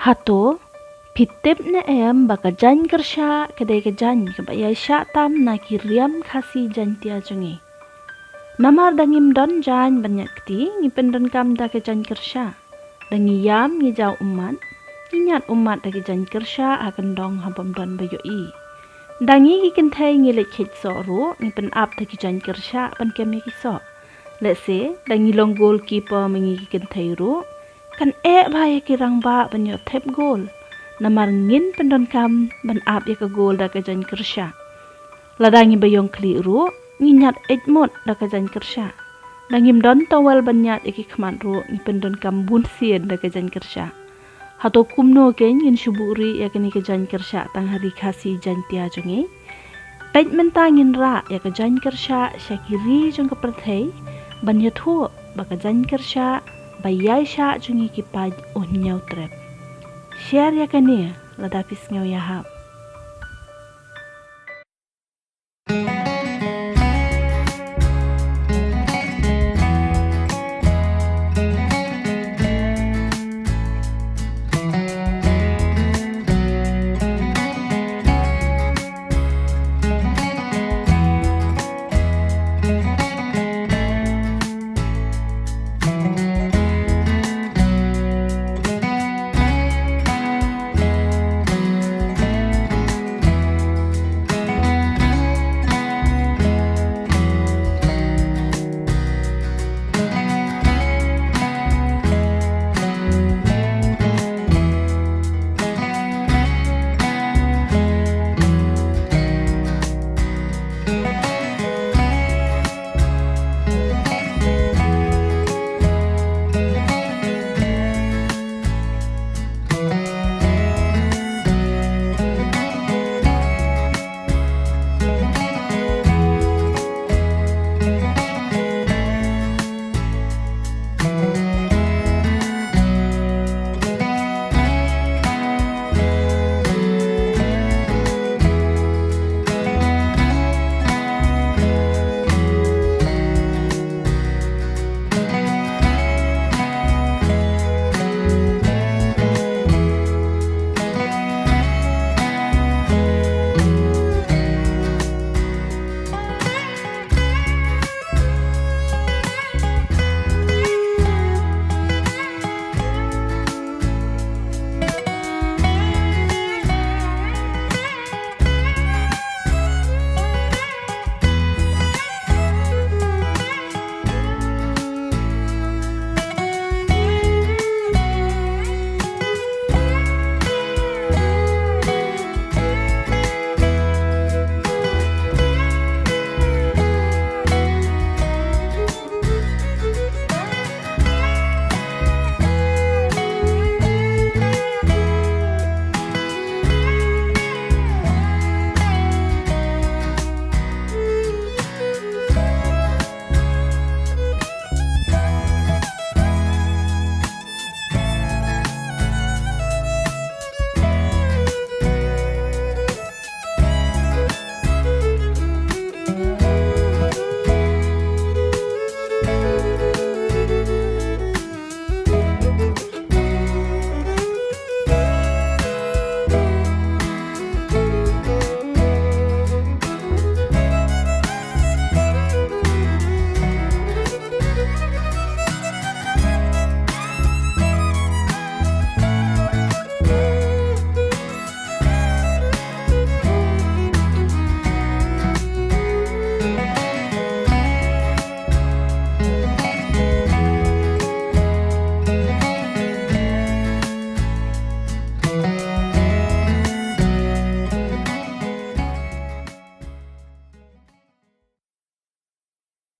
Hato pitip na em baka jan kersha kedai kejan kebayai sya tam na kiriam kasi jan tia jungi. Namar dangim don jan banyak keti ngipen don kam da kejan kersha. Dangi yam ngijau umat, ingat umat da kejan kersha akan dong habam don bayo i. Dangi kikentai ngilik kit so ru ngipen ap da kejan kersha pan kemi kiso. Let's say dangi long goalkeeper mengi kikentai ru kan bahaya kirang ba banyo tep gol. Namar ngin pendon kam ban ap ya ke gol da kejan kersha. Ladangi bayong kli ru nginyat edmot da kejan kersha. Dangim don tawal banyat iki khamat ru ngipen don kam bun sien da kejan kersha. Hato kumno ken ngin shuburi ya kini kejan kersha tang hari kasi jan tia jungi. Pej mentangin ra ya kejan kersha syakiri jong keperthai banyo thu baka jan kersha bayai sya jungi kipaj nyau trep. Share ya kania ladapis ngau yahap.